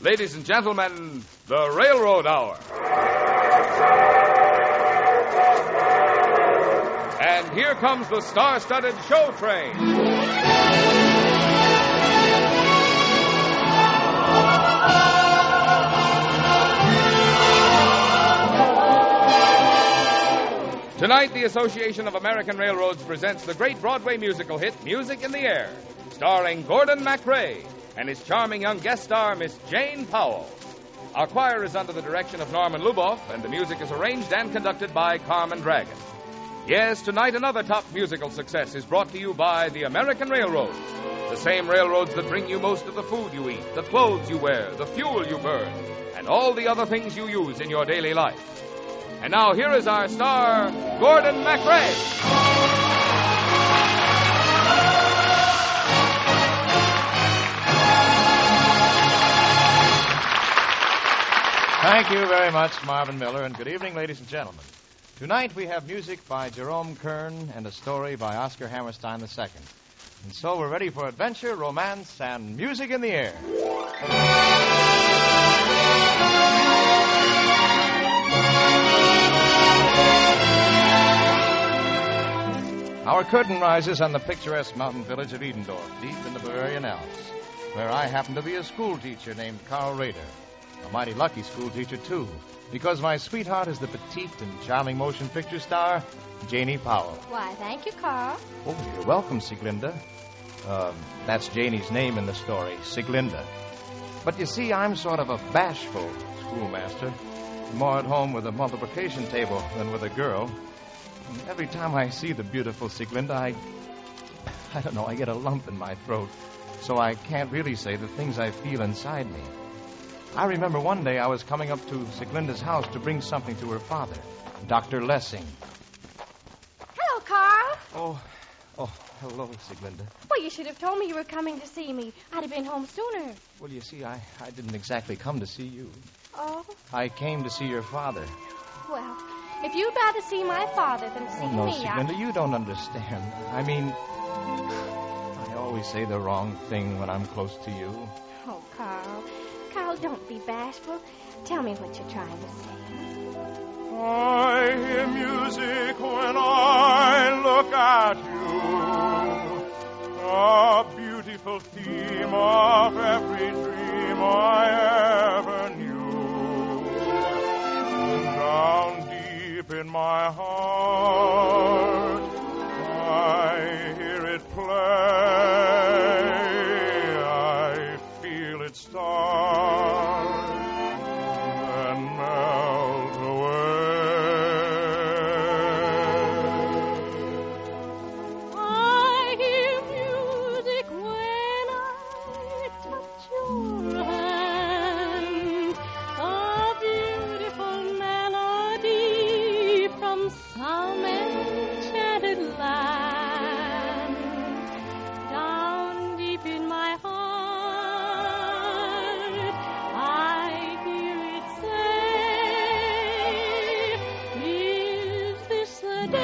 Ladies and gentlemen, the Railroad Hour. And here comes the star-studded show train. Tonight, the Association of American Railroads presents the great Broadway musical hit, Music in the Air, starring Gordon MacRae and his charming young guest star, Miss Jane Powell. Our choir is under the direction of Norman Luboff, and the music is arranged and conducted by Carmen Dragon. Yes, tonight another top musical success is brought to you by the American Railroads, the same railroads that bring you most of the food you eat, the clothes you wear, the fuel you burn, and all the other things you use in your daily life. And now here is our star, Gordon MacRae. Thank you very much, Marvin Miller, and good evening, ladies and gentlemen. Tonight we have music by Jerome Kern and a story by Oscar Hammerstein II. And so we're ready for adventure, romance, and music in the air. Our curtain rises on the picturesque mountain village of Edendorf, deep in the Bavarian Alps, where I happen to be a school teacher named Carl Rader. A mighty lucky school teacher, too, because my sweetheart is the petite and charming motion picture star, Janie Powell. Why, thank you, Carl. Oh, you're welcome, Sieglinde. That's Janie's name in the story, Sieglinde. But you see, I'm sort of a bashful schoolmaster, more at home with a multiplication table than with a girl. And every time I see the beautiful Sieglinde, I don't know, I get a lump in my throat, so I can't really say the things I feel inside me. I remember one day I was coming up to Sieglinde's house to bring something to her father, Dr. Lessing. Hello, Carl. Oh, hello, Sieglinde. Well, you should have told me you were coming to see me. I'd have been home sooner. Well, you see, I didn't exactly come to see you. Oh? I came to see your father. Well, if you'd rather see my father than see no, me, Sieglinde, you don't understand. I mean, I always say the wrong thing when I'm close to you. Oh, Carl. Carl, don't be bashful. Tell me what you're trying to say. I hear music when I look at you, a beautiful theme of every dream I ever knew. Down deep in my heart, I hear it play. I feel it start, then melt away. I hear music when I touch your hand, a beautiful melody from some enchanted land. Down deep in my heart, I hear it say, is this the day?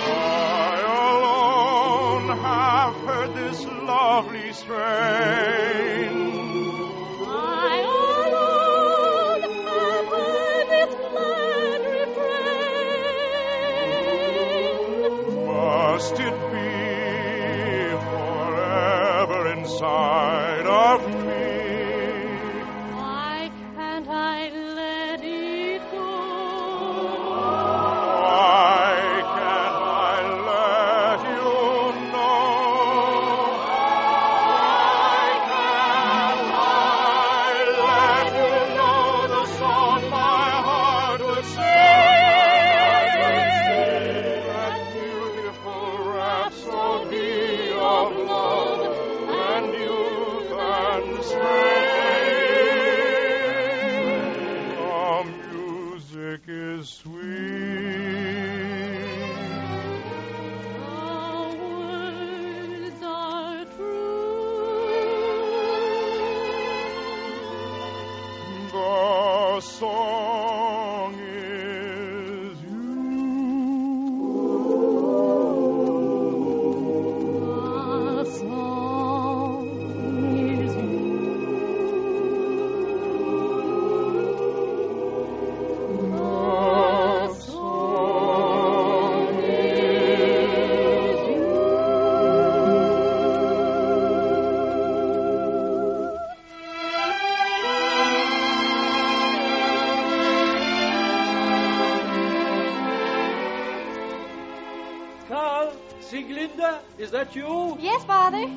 I alone have heard this lovely strain. I alone have heard this glad refrain. Must it be forever inside of me? Why can't I let it go? Why can't I let you know? Why can't I let you know the song my heart would sing? That beautiful rhapsody of love, and you Sieglinde? Sieglinde, is that you? Yes, Father.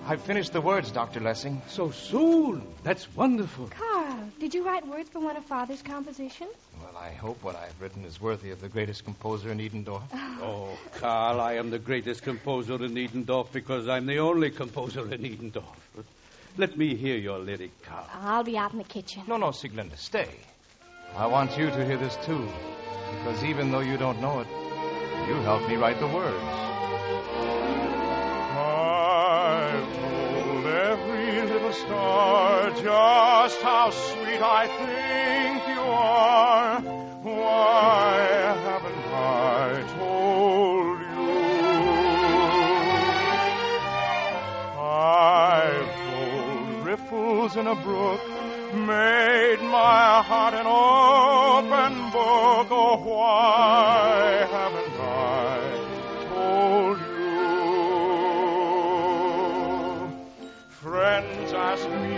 I've finished the words, Dr. Lessing. So soon. That's wonderful. Carl, did you write words for one of Father's compositions? Well, I hope what I've written is worthy of the greatest composer in Edendorf. Oh, Carl, I am the greatest composer in Edendorf because I'm the only composer in Edendorf. Let me hear your lyric, Carl. I'll be out in the kitchen. No, Sieglinde, stay. I want you to hear this, too, because even though you don't know it, you helped me write the words. I've told every little star just how sweet I think you are. Why haven't I told you? I've told riffles in a brook, made my heart an open book. Oh, why haven't I told you? Friends ask me,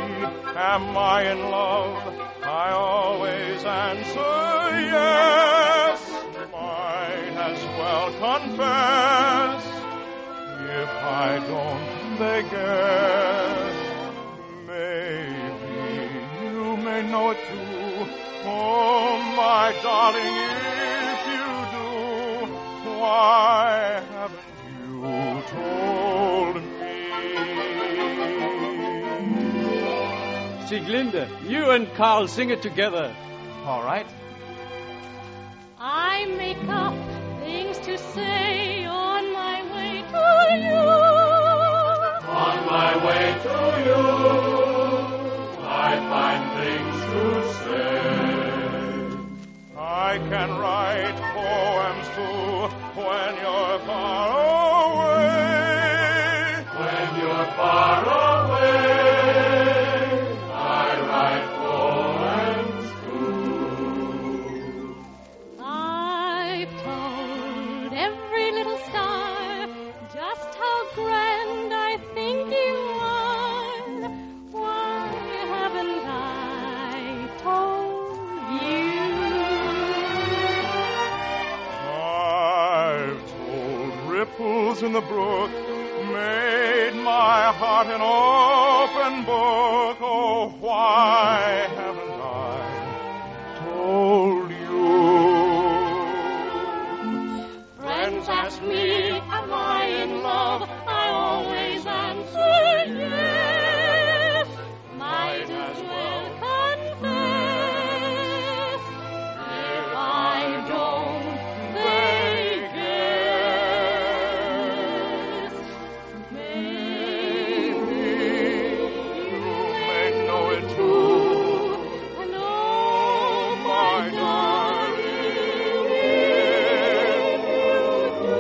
am I in love? I always answer yes. Might as well confess. If I don't, they guess. Maybe you may know it too. Oh, my darling, if you do, why haven't you told me? Sieglinde, you and Carl sing it together. All right. I make up things to say on my way to you. On my way to you, I find things to say. I can write poems too when you're far away. When you're far away, I write poems too. I've told every little star just how grand I think you are. Why haven't I told you? I've told ripples in the brook, made my heart an open book. Oh, why haven't I told you? Friends ask me, am I in love? I always answer yes. Might as well confess. If I don't, they guess. Maybe you may know it too. And oh, my darling, if you do,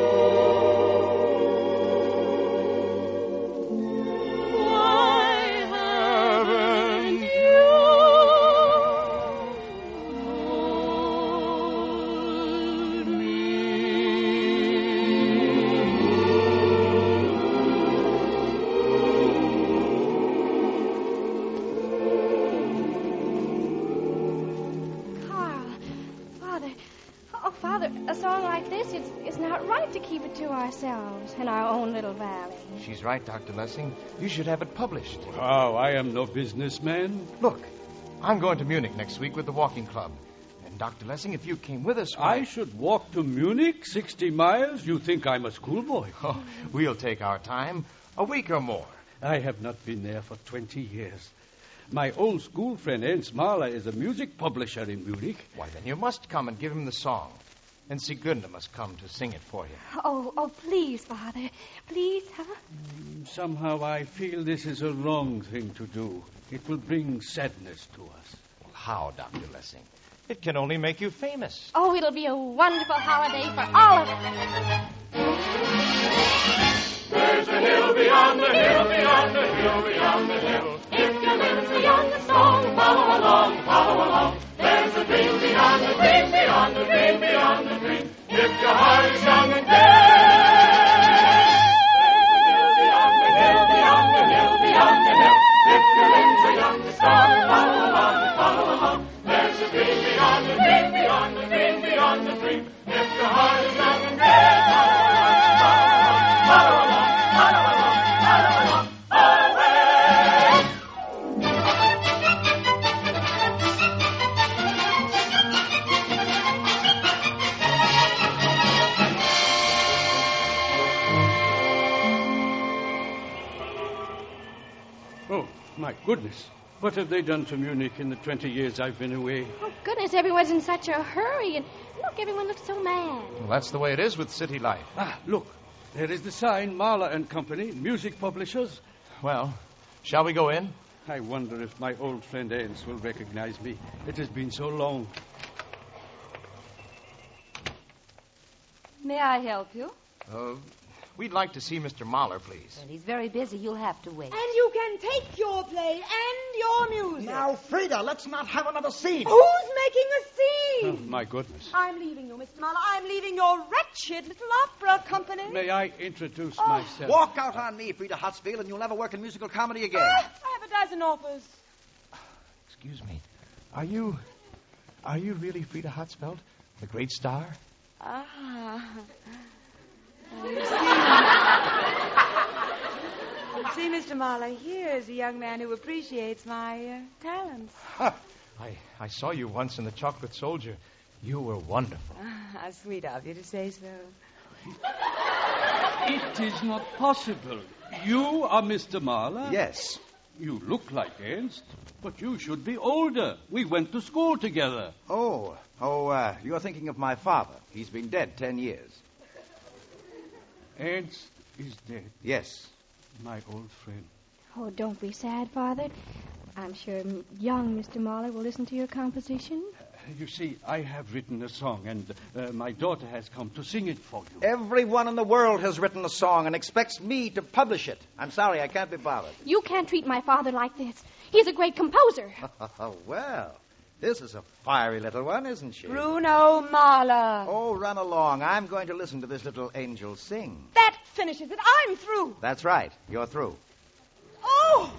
why haven't you told me? Carl, Father. Oh, Father, a song like this, it's not right to keep it to ourselves in our own little valley. She's right, Dr. Lessing. You should have it published. Oh, I am no businessman. Look, I'm going to Munich next week with the walking club. And Dr. Lessing, if you came with us... I should walk to Munich 60 miles? You think I'm a schoolboy. Oh, we'll take our time. A week or more. I have not been there for 20 years. My old school friend Ernst Mahler is a music publisher in Munich. Why, then you must come and give him the song. And Sieglinde must come to sing it for you. Oh, please, Father. Please, huh? Somehow I feel this is a wrong thing to do. It will bring sadness to us. Well, how, Dr. Lessing? It can only make you famous. Oh, it'll be a wonderful holiday for all of us. There's a hill beyond the hill, beyond the hill, beyond the hill. If you live beyond the song, follow along, follow along. There's a dream beyond the dream, beyond the dream, beyond the dream. If your heart is young and gay. Beyond the hill, beyond the hill, beyond the hill. If your limbs are young and strong, follow along, follow along. There's a dream beyond the dream, beyond the dream, beyond the dream. If your heart is young and gay. My goodness. What have they done to Munich in the 20 years I've been away? Oh, goodness, everyone's in such a hurry. And look, everyone looks so mad. Well, that's the way it is with city life. Ah, look. There is the sign, Mahler and Company, music publishers. Well, shall we go in? I wonder if my old friend Ernst will recognize me. It has been so long. May I help you? We'd like to see Mr. Mahler, please. Well, he's very busy. You'll have to wait. And you can take your play and your music. Now, Frida, let's not have another scene. Who's making a Oh, scene? my goodness. I'm leaving you, Mr. Mahler. I'm leaving your wretched little opera company. May I introduce myself? Walk out on me, Frida Hutsfield, and you'll never work in musical comedy again. I have a dozen offers. Excuse me. Are you really Frida Hutsfeld, the great star? You see, Mr. Mahler, here's a young man who appreciates my talents. I saw you once in The Chocolate Soldier. You were wonderful. How sweet of you to say so. It is not possible. You are Mr. Mahler? Yes. You look like Ernst, but you should be older. We went to school together. You're thinking of my father. He's been dead 10 years. Ernst is dead. Yes. My old friend. Oh, don't be sad, Father. I'm sure young Mr. Mahler will listen to your composition. You see, I have written a song, and my daughter has come to sing it for you. Everyone in the world has written a song and expects me to publish it. I'm sorry, I can't be bothered. You can't treat my father like this. He's a great composer. Well, this is a fiery little one, isn't she? Bruno Mahler. Oh, run along. I'm going to listen to this little angel sing. That finishes it. I'm through. That's right. You're through. Oh.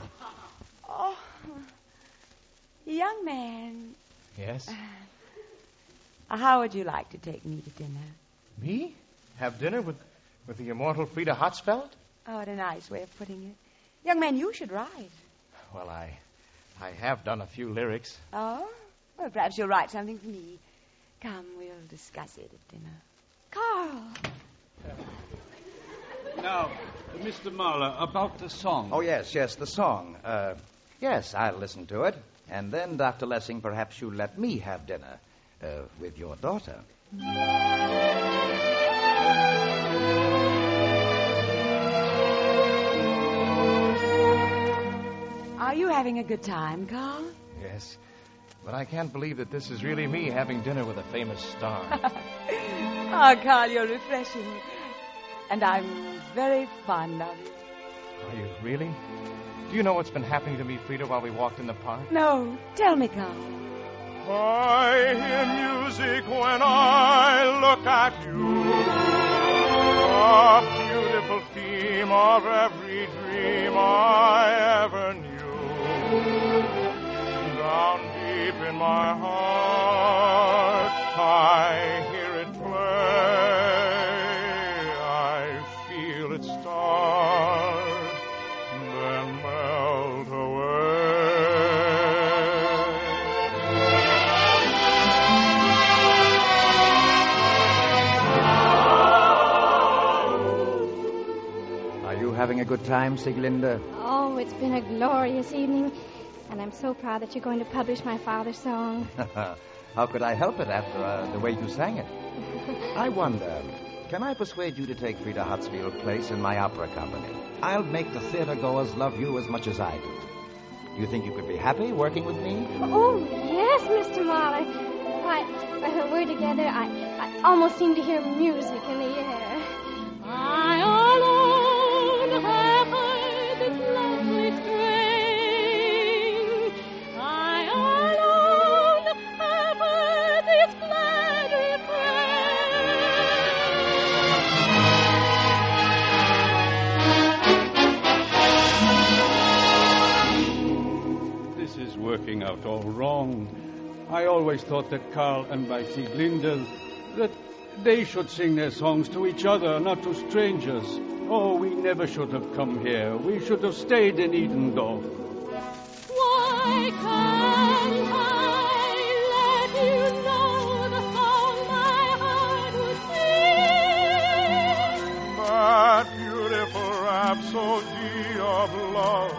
Young man, Yes? how would you like to take me to dinner? Me? Have dinner with the immortal Frida Hutsfeld? Oh, what a nice way of putting it. Young man, you should write. Well, I have done a few lyrics. Oh? Well, perhaps you'll write something for me. Come, we'll discuss it at dinner. Carl. Now, Mr. Mahler, about the song. Oh, yes, the song. Yes, I'll listen to it. And then, Dr. Lessing, perhaps you'll let me have dinner with your daughter. Are you having a good time, Carl? Yes. But I can't believe that this is really me having dinner with a famous star. Oh, Carl, you're refreshing. And I'm very fond of you. Are you really? Do you know what's been happening to me, Frida, while we walked in the park? No, tell me, Carl. I hear music when I look at you. A beautiful theme of every dream I ever knew. Down deep in my heart, I hear it play. I feel it start, then melt away. Are you having a good time, Sieglinde? Oh, it's been a glorious evening. And I'm so proud that you're going to publish my father's song. How could I help it after the way you sang it? I wonder, can I persuade you to take Frida Hutsfield's place in my opera company? I'll make the theater goers love you as much as I do. Do you think you could be happy working with me? Oh, yes, Mr. Mahler. Why, when we're together, I almost seem to hear music in the air. I alone have heard this lovely strain. I alone have heard this glad refrain. This is working out all wrong. I always thought that Carl and my Sieglinde, that they should sing their songs to each other, not to strangers. Oh, we never should have come here. We should have stayed in Edendorf. Why can't I let you know the song my heart would sing? That beautiful rhapsody of love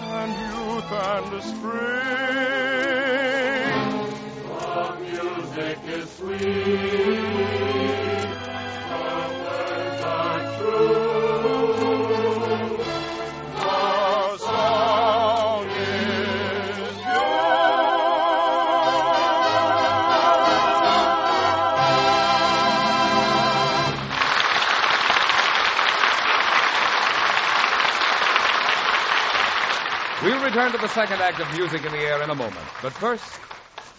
and youth and spring. The music is sweet, the words are true. The song is We'll return to the second act of Music in the Air in a moment. But first,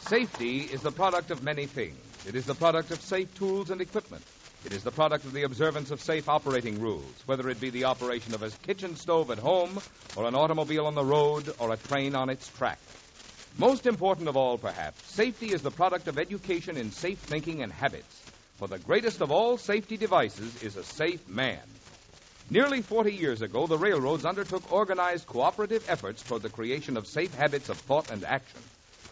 safety is the product of many things. It is the product of safe tools and equipment. It is the product of the observance of safe operating rules, whether it be the operation of a kitchen stove at home, or an automobile on the road, or a train on its track. Most important of all, perhaps, safety is the product of education in safe thinking and habits. For the greatest of all safety devices is a safe man. Nearly 40 years ago, the railroads undertook organized cooperative efforts toward the creation of safe habits of thought and action.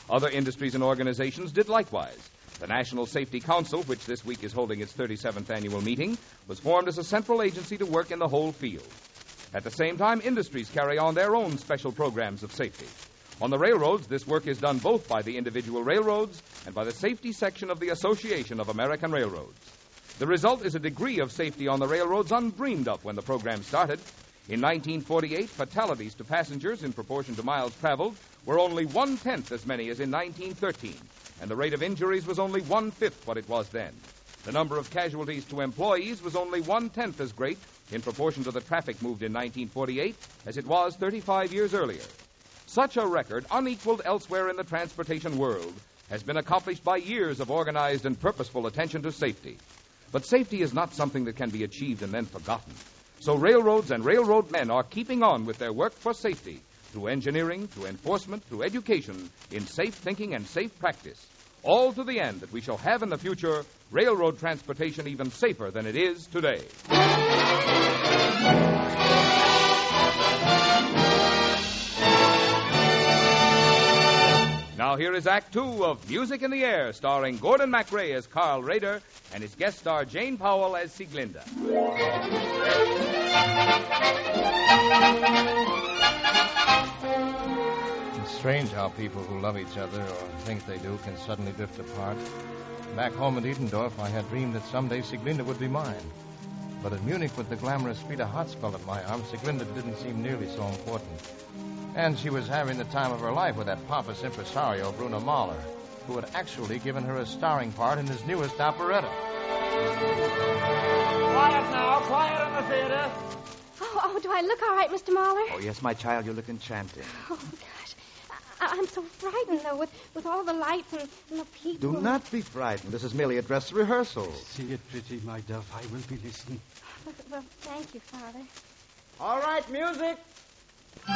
Other industries and organizations did likewise. The National Safety Council, which this week is holding its 37th annual meeting, was formed as a central agency to work in the whole field. At the same time, industries carry on their own special programs of safety. On the railroads, this work is done both by the individual railroads and by the safety section of the Association of American Railroads. The result is a degree of safety on the railroads undreamed of when the program started. In 1948, fatalities to passengers in proportion to miles traveled were only 1/10 as many as in 1913, and the rate of injuries was only 1/5 what it was then. The number of casualties to employees was only 1/10 as great in proportion to the traffic moved in 1948 as it was 35 years earlier. Such a record, unequaled elsewhere in the transportation world, has been accomplished by years of organized and purposeful attention to safety. But safety is not something that can be achieved and then forgotten. So railroads and railroad men are keeping on with their work for safety through engineering, through enforcement, through education, in safe thinking and safe practice, all to the end that we shall have in the future railroad transportation even safer than it is today. Now here is Act Two of Music in the Air, starring Gordon MacRae as Carl Rader and his guest star Jane Powell as Sieglinde. It's strange how people who love each other or think they do can suddenly drift apart. Back home at Edendorf, I had dreamed that someday Sieglinde would be mine. But at Munich, with the glamorous Frida Hartzfeld at my arm, Sieglinde didn't seem nearly so important. And she was having the time of her life with that pompous impresario, Bruno Mahler, who had actually given her a starring part in his newest operetta. Quiet now, quiet in the theater. Oh, do I look all right, Mr. Mahler? Oh, yes, my child, you look enchanting. Oh, gosh. I'm so frightened, though, with all the lights and the people. Do not be frightened. This is merely a dress rehearsal. Sing it pretty, my dove. I will be listening. Well, thank you, Father. All right, music. A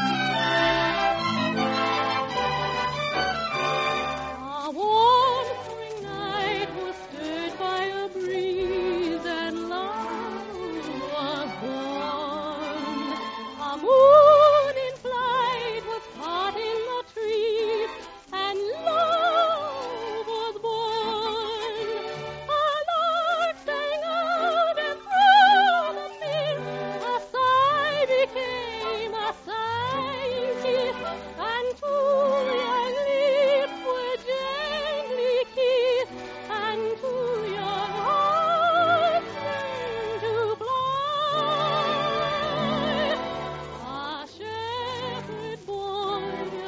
warm spring night was stirred by a breeze, and love was born. A moon in flight was caught in the trees, and love was born. A lark sang out, and through the mist a sigh became a sighing kiss, and two young lips were gently kissed, and two young hearts learned to fly. A shepherd boy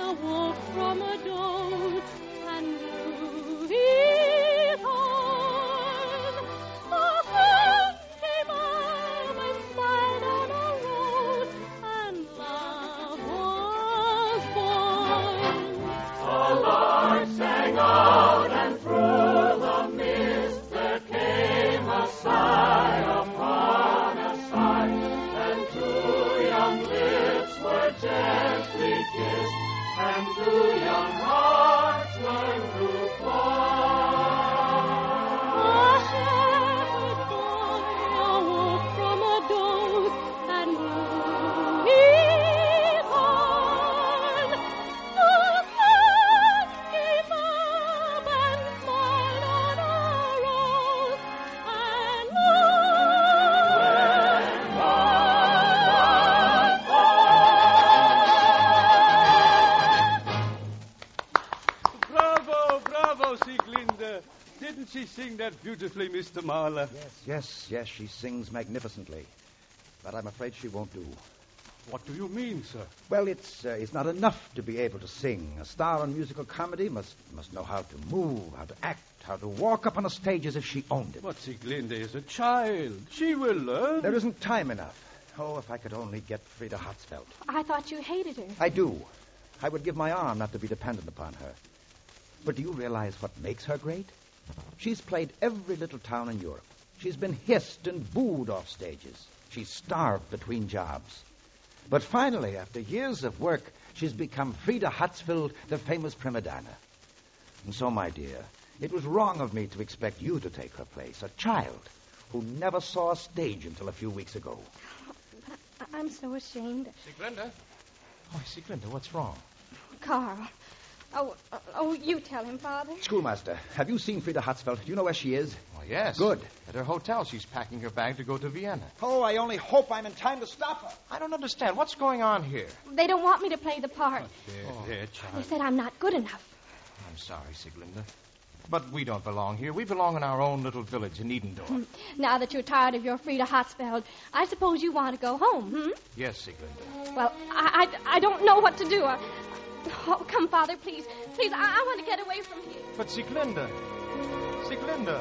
awoke from a doze and drew his horn. A friend came up and smiled on a rose, and love was born. A lark sang out, and through the mist there came a sigh upon a sigh, and two young lips were gently kissed, and two young hearts learned to A fly. shepherd boy awoke from a doze and drew his horn. The sun came up and smiled on a rose, and love that beautifully, Mr. Marler? Yes, she sings magnificently. But I'm afraid she won't do. What do you mean, sir? Well, it's not enough to be able to sing. A star in musical comedy must know how to move, how to act, how to walk up on a stage as if she owned it. But Sieglinde is a child. She will learn. There isn't time enough. Oh, if I could only get Frida Hatzfeld. I thought you hated her. I do. I would give my arm not to be dependent upon her. But do you realize what makes her great? She's played every little town in Europe. She's been hissed and booed off stages. She's starved between jobs. But finally, after years of work, she's become Frida Hatzfeld, the famous prima donna. And so, my dear, it was wrong of me to expect you to take her place, a child who never saw a stage until a few weeks ago. But I'm so ashamed. Sieglinde? Oh, Sieglinde, what's wrong? Carl. Oh, you tell him, Father. Schoolmaster, have you seen Frida Hatzfeld? Do you know where she is? Oh, yes. Good. At her hotel. She's packing her bag to go to Vienna. Oh, I only hope I'm in time to stop her. I don't understand. What's going on here? They don't want me to play the part. There, child. They said I'm not good enough. I'm sorry, Sieglinde. But we don't belong here. We belong in our own little village in Edendorf. Now that you're tired of your Frida Hatzfeld, I suppose you want to go home, Yes, Sieglinde. Well, I don't know what to do. Oh, come, Father, please. Please, I want to get away from here. But Sieglinde. Sieglinde.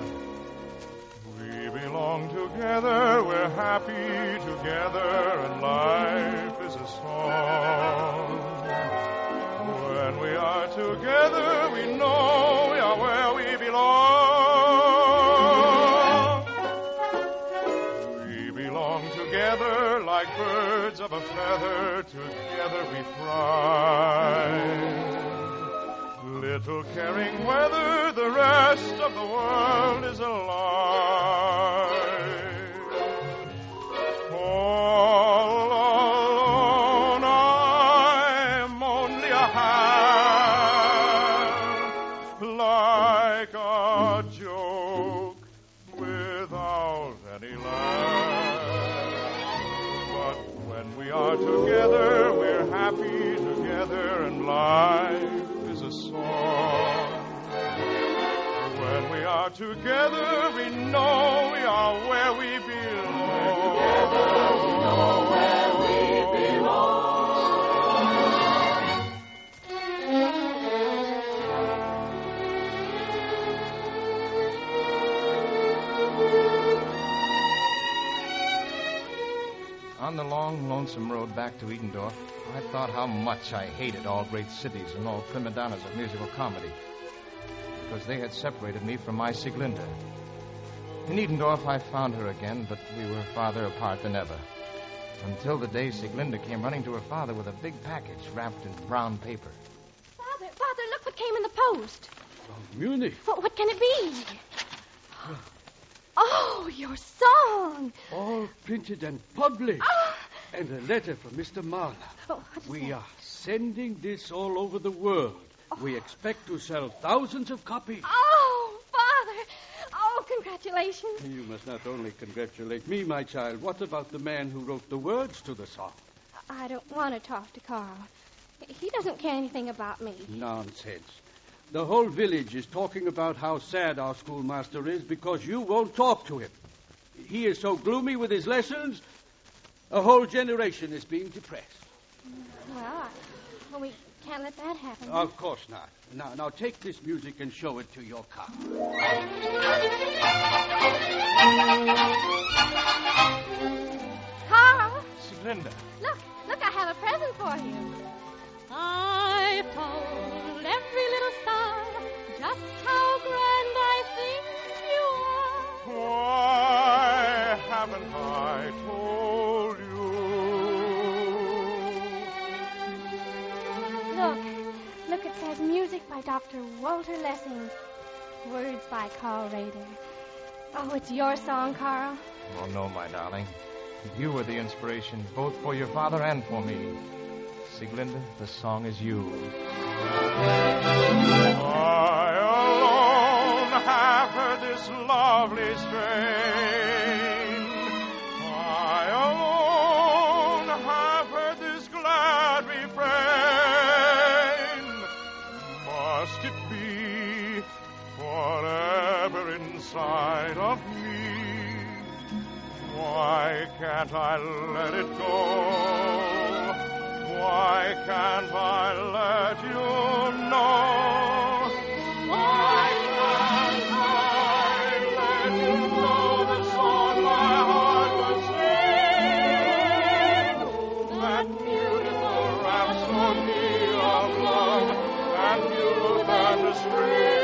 We belong together, we're happy together, and life is a song. When we are together, we know we are where we belong. We belong together like birds of a feather, together we fly. Little caring whether the rest of the world is alive. All alone, I'm only a hand, like a joke without any laugh. But when we are together, we're happy together, and life is a song. When we are together, we know we are where we belong. Together, we know where we belong. On the long, lonesome road back to Edendorf, I thought how much I hated all great cities and all prima donnas of musical comedy, because they had separated me from my Sieglinde. In Edendorf, I found her again, but we were farther apart than ever, until the day Sieglinde came running to her father with a big package wrapped in brown paper. Father, look what came in the post. From Munich. What can it be? Oh, your song. All printed and published. Ah. And a letter from Mr. Marler. Oh, what is We that? are sending this all over the world. We expect to sell thousands of copies. Oh, Father. Oh, congratulations. You must not only congratulate me, my child. What about the man who wrote the words to the song? I don't want to talk to Carl. He doesn't care anything about me. Nonsense. The whole village is talking about how sad our schoolmaster is because you won't talk to him. He is so gloomy with his lessons, a whole generation is being depressed. Well, we can't let that happen. Of course not. Now take this music and show it to your car. Carl, Sieglinde. look, I have a present for you. I've told every little star just how grand I think you are. Why haven't I told you? Look, it says music by Dr. Walter Lessing. Words by Carl Rader. Oh, it's your song, Carl. Oh, no, my darling. You were the inspiration, both for your father and for me. Sieglinde, the song is you. I alone have heard this lovely strain. I alone have heard this glad refrain. Must it be forever inside sight of me. Why can't I let it go? Why can't I let you know? Why can't I let you know the song my heart will sing? That beautiful rhapsody of love and youth and spring.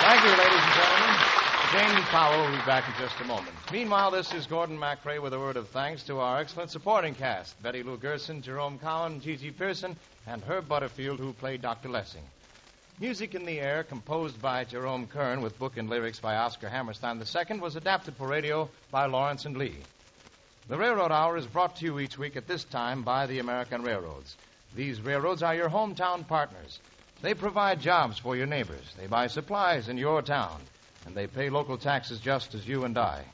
Thank you, ladies and gentlemen. Jane Powell will be back in just a moment. Meanwhile, this is Gordon MacRae with a word of thanks to our excellent supporting cast, Betty Lou Gerson, Jerome Cowan, Gigi Pearson, and Herb Butterfield, who played Dr. Lessing. Music in the Air, composed by Jerome Kern with book and lyrics by Oscar Hammerstein II, was adapted for radio by Lawrence and Lee. The Railroad Hour is brought to you each week at this time by the American Railroads. These railroads are your hometown partners. They provide jobs for your neighbors. They buy supplies in your town. And they pay local taxes just as you and I.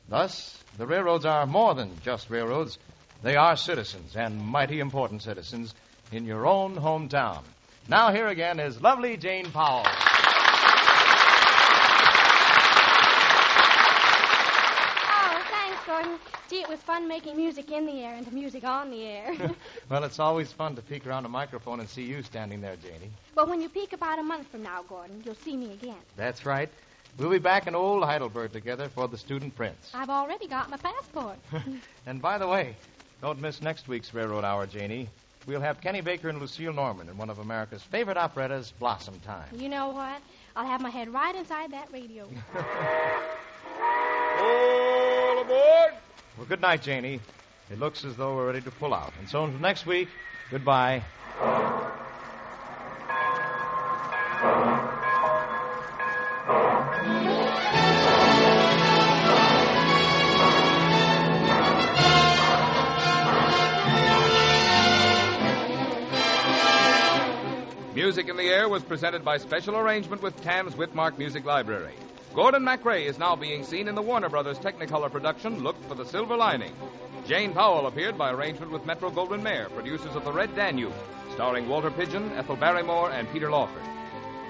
Thus, the railroads are more than just railroads. They are citizens, and mighty important citizens, in your own hometown. Now here again is lovely Jane Powell. Oh, thanks, Gordon. Gee, it was fun making music in the air into music on the air. Well, it's always fun to peek around a microphone and see you standing there, Janie. Well, when you peek about a month from now, Gordon, you'll see me again. That's right. We'll be back in old Heidelberg together for the Student Prince. I've already got my passport. And by the way, don't miss next week's Railroad Hour, Janie. We'll have Kenny Baker and Lucille Norman in one of America's favorite operettas, Blossom Time. You know what? I'll have my head right inside that radio. All aboard! Well, good night, Janie. It looks as though we're ready to pull out. And so until next week, goodbye. Music in the Air was presented by special arrangement with Tams Whitmark Music Library. Gordon MacRae is now being seen in the Warner Brothers Technicolor production, Look for the Silver Lining. Jane Powell appeared by arrangement with Metro-Goldwyn-Mayer, producers of The Red Danube, starring Walter Pidgeon, Ethel Barrymore, and Peter Lawford.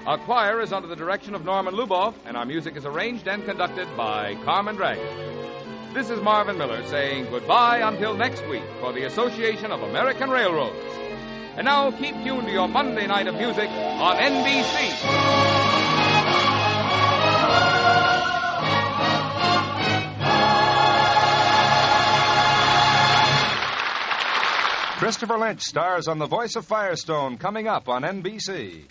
Our choir is under the direction of Norman Luboff, and our music is arranged and conducted by Carmen Dragon. This is Marvin Miller saying goodbye until next week for the Association of American Railroads. And now keep tuned to your Monday night of music on NBC. Christopher Lynch stars on The Voice of Firestone, coming up on NBC.